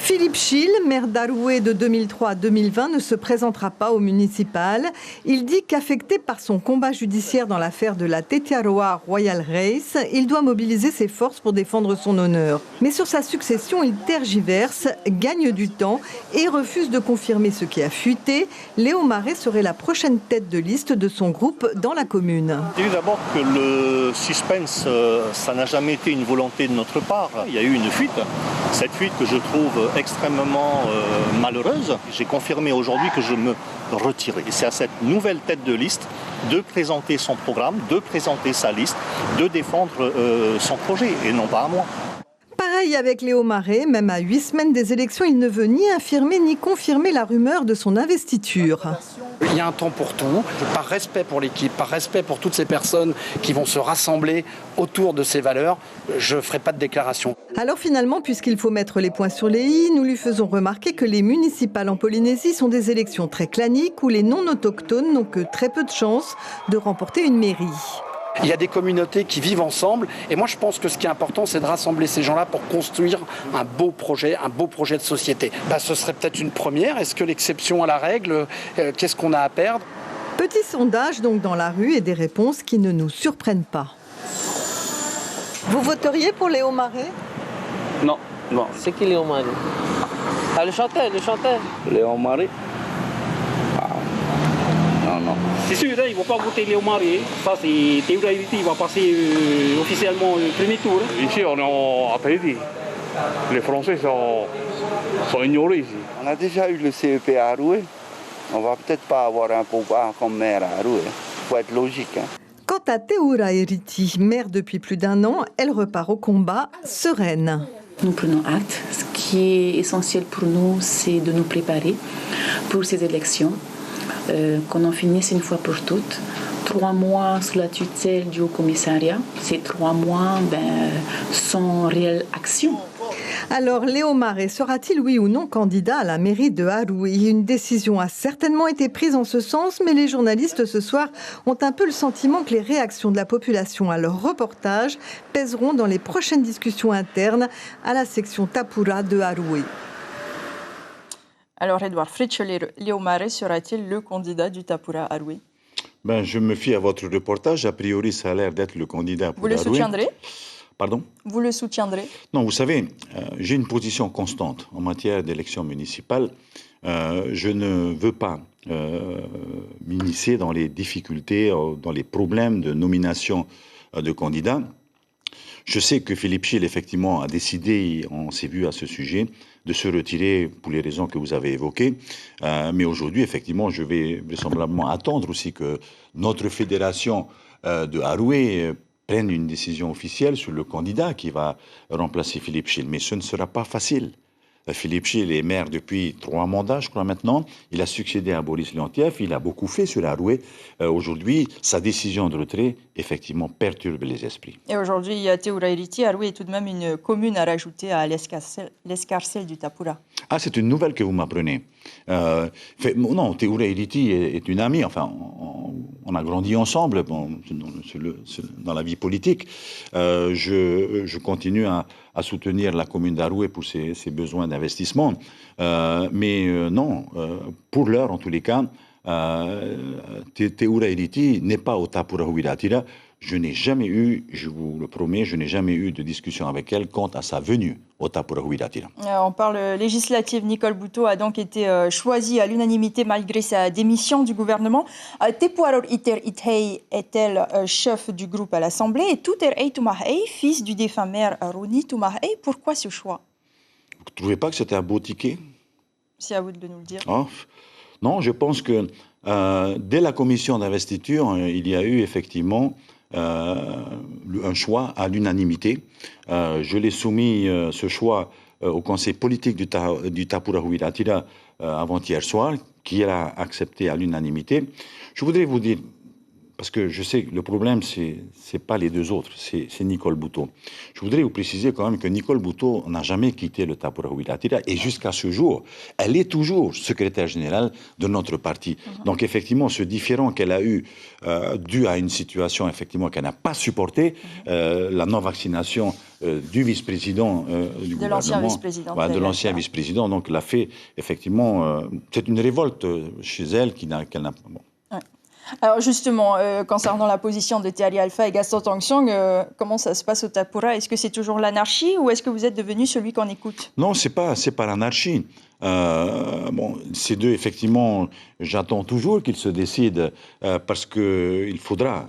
Philippe Schill, maire d'Aroué de 2003 à 2020, ne se présentera pas au municipal. Il dit qu'affecté par son combat judiciaire dans l'affaire de la Tetiaroa Royal Race, il doit mobiliser ses forces pour défendre son honneur. Mais sur sa succession, il tergiverse, gagne du temps et refuse de confirmer ce qui a fuité. Léo Maret serait la prochaine tête de liste de son groupe dans la commune. Je dirais d'abord que le suspense, ça n'a jamais été une volonté de notre part. Il y a eu une fuite. Cette fuite que je trouve extrêmement malheureuse. J'ai confirmé aujourd'hui que je me retirais. Et c'est à cette nouvelle tête de liste de présenter son programme, de présenter sa liste, de défendre son projet et non pas à moi. Pareil avec Léo Maret, même à 8 semaines des élections, il ne veut ni infirmer ni confirmer la rumeur de son investiture. Il y a un temps pour tout, par respect pour l'équipe, par respect pour toutes ces personnes qui vont se rassembler autour de ces valeurs, je ne ferai pas de déclaration. Alors finalement, puisqu'il faut mettre les points sur les i, nous lui faisons remarquer que les municipales en Polynésie sont des élections très claniques où les non-autochtones n'ont que très peu de chances de remporter une mairie. Il y a des communautés qui vivent ensemble et moi je pense que ce qui est important c'est de rassembler ces gens-là pour construire un beau projet de société. Ce serait peut-être une première, est-ce que l'exception à la règle, qu'est-ce qu'on a à perdre? Petit sondage donc dans la rue et des réponses qui ne nous surprennent pas. Vous voteriez pour Léo Maret? Non, non. C'est qui Léo Maret? Ah, le chanteur. Léo Maret? Non. C'est sûr, ils ne vont pas voter Léo Maret. Ça, c'est Teura Iriti, il va passer officiellement au premier tour. Ici, on est en Tahiti. Les Français sont ignorés ici. On a déjà eu le CEP à Aroué. On va peut-être pas avoir un pouvoir comme maire à Aroué. Il faut être logique. Quant à Teura Iriti, maire depuis plus d'1 an, elle repart au combat sereine. Nous prenons acte. Ce qui est essentiel pour nous, c'est de nous préparer pour ces élections. Qu'on en finisse une fois pour toutes. 3 mois sous la tutelle du Haut-Commissariat, c'est 3 mois sans réelle action. Alors, Léo Maret sera-t-il oui ou non candidat à la mairie de Aroué? Une décision a certainement été prise en ce sens, mais les journalistes ce soir ont un peu le sentiment que les réactions de la population à leur reportage pèseront dans les prochaines discussions internes à la section Tapura de Aroué. Alors, Edouard Fritsch, Léo Maret sera-t-il le candidat du Tapura Aroué? Je me fie à votre reportage. A priori, ça a l'air d'être le candidat pour Aroué. Vous le soutiendrez? Pardon? Vous le soutiendrez? Non, vous savez, j'ai une position constante en matière d'élections municipales. Je ne veux pas m'initier dans les difficultés, dans les problèmes de nomination de candidats. Je sais que Philippe Schill, effectivement, a décidé, on s'est vu à ce sujet, de se retirer pour les raisons que vous avez évoquées. Mais aujourd'hui, effectivement, je vais vraisemblablement attendre aussi que notre fédération de Aroué prenne une décision officielle sur le candidat qui va remplacer Philippe Schill. Mais ce ne sera pas facile. Philippe Schill est maire depuis 3 mandats, je crois maintenant. Il a succédé à Boris Leontief. Il a beaucoup fait sur Aroué. Aujourd'hui, sa décision de retrait, effectivement, perturbe les esprits. Et aujourd'hui, il y a Teura Iriti. Aroué est tout de même une commune à rajouter à l'escarcelle du Tapura. Ah, c'est une nouvelle que vous m'apprenez. Non, Teura Iriti est une amie. Enfin, on a grandi ensemble dans la vie politique. Je continue à soutenir la commune d'Aroué pour ses besoins d'investissement. Non, pour l'heure, en tous les cas, Teura Iriti n'est pas au Tapura Huiratira. Je n'ai jamais eu, je vous le promets, je n'ai jamais eu de discussion avec elle quant à sa venue au Tapura Huiratira. On parle législative. Nicole Boutot a donc été choisie à l'unanimité malgré sa démission du gouvernement. Tepuaror Iter Ithei est-elle chef du groupe à l'Assemblée et Tuter Ei Tumahei, fils du défunt maire Roni Tumahei. Pourquoi ce choix? Vous ne trouvez pas que c'était un beau ticket? C'est à vous de nous le dire. Non, je pense que dès la commission d'investiture, il y a eu effectivement un choix à l'unanimité. Je l'ai soumis, ce choix, au conseil politique du Tapura Huiratira avant-hier soir, qui l'a accepté à l'unanimité. Je voudrais vous dire parce que je sais que le problème, c'est pas les deux autres, c'est Nicole Bhutto. Je voudrais vous préciser quand même que Nicole Bhutto n'a jamais quitté le Tapurahu Ilatira et jusqu'à ce jour, elle est toujours secrétaire générale de notre parti. Donc effectivement, ce différend qu'elle a eu, dû à une situation effectivement qu'elle n'a pas supportée, la non-vaccination du vice-président du gouvernement, de l'ancien vice-président, donc l'a fait effectivement, c'est une révolte chez elle qu'elle n'a. Bon. Alors justement, concernant la position de Thierry Alpha et Gaston Tong-Sang, comment ça se passe au Tapura? Est-ce que c'est toujours l'anarchie ou est-ce que vous êtes devenu celui qu'on écoute? Non, c'est pas l'anarchie. Bon, ces deux, effectivement, j'attends toujours qu'ils se décident parce que il faudra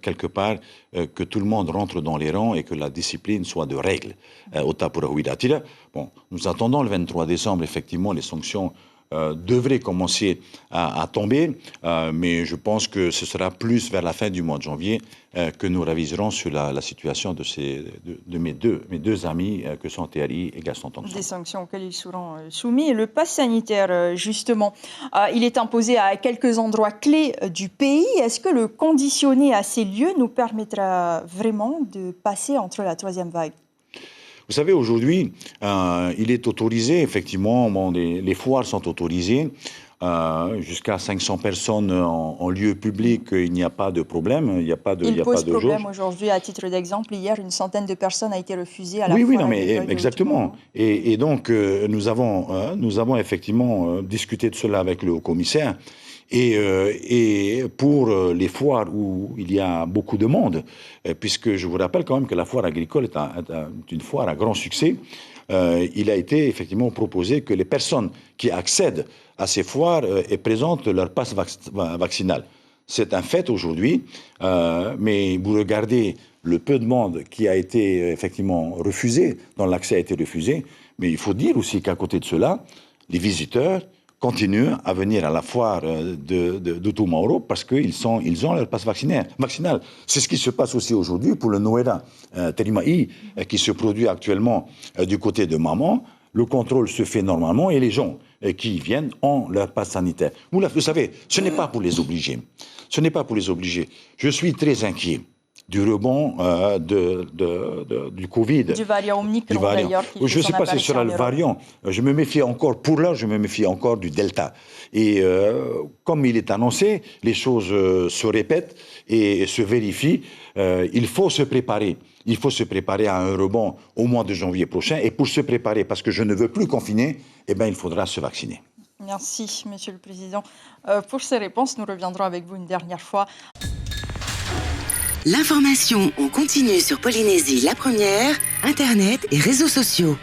quelque part que tout le monde rentre dans les rangs et que la discipline soit de règle au Tapurahu Ilatira. Bon, nous attendons le 23 décembre, effectivement, les sanctions devrait commencer à tomber, mais je pense que ce sera plus vers la fin du mois de janvier que nous réviserons sur la situation de mes deux amis que sont Thierry et Gaston Tong-Sang. Des sanctions auxquelles ils seront soumis. Et le pass sanitaire, justement, il est imposé à quelques endroits clés du pays. Est-ce que le conditionner à ces lieux nous permettra vraiment de passer entre la troisième vague? Vous savez, aujourd'hui, il est autorisé, effectivement, bon, les foires sont autorisées, jusqu'à 500 personnes en lieu public, il n'y a pas de problème, il n'y a pas de Il pose problème jauge. aujourd'hui, à titre d'exemple, hier, une centaine de personnes a été refusée à la Oui, foire. non, mais exactement. Et donc, nous avons effectivement discuté de cela avec le haut-commissaire. Et pour les foires où il y a beaucoup de monde, puisque je vous rappelle quand même que la foire agricole est une foire à grand succès, il a été effectivement proposé que les personnes qui accèdent à ces foires et présentent leur passe vaccinal. C'est un fait aujourd'hui, mais vous regardez le peu de monde qui a été effectivement refusé, dont l'accès a été refusé, mais il faut dire aussi qu'à côté de cela, les visiteurs continuent à venir à la foire de Tumaoro parce qu'ils ont leur passe vaccinal. C'est ce qui se passe aussi aujourd'hui pour le Noera Terima'i qui se produit actuellement du côté de Maman. Le contrôle se fait normalement et les gens qui viennent ont leur passe sanitaire. Vous savez, ce n'est pas pour les obliger. Ce n'est pas pour les obliger. Je suis très inquiet du rebond du Covid. Du variant Omicron, d'ailleurs. Je ne sais pas si ce sera le variant. Je me méfie encore, pour l'heure, je me méfie encore du Delta. Et comme il est annoncé, les choses se répètent et se vérifient. Il faut se préparer. Il faut se préparer à un rebond au mois de janvier prochain. Et pour se préparer, parce que je ne veux plus confiner, eh bien, il faudra se vacciner. Merci, Monsieur le Président. Pour ces réponses, nous reviendrons avec vous une dernière fois. L'information en continu sur Polynésie la première, Internet et réseaux sociaux.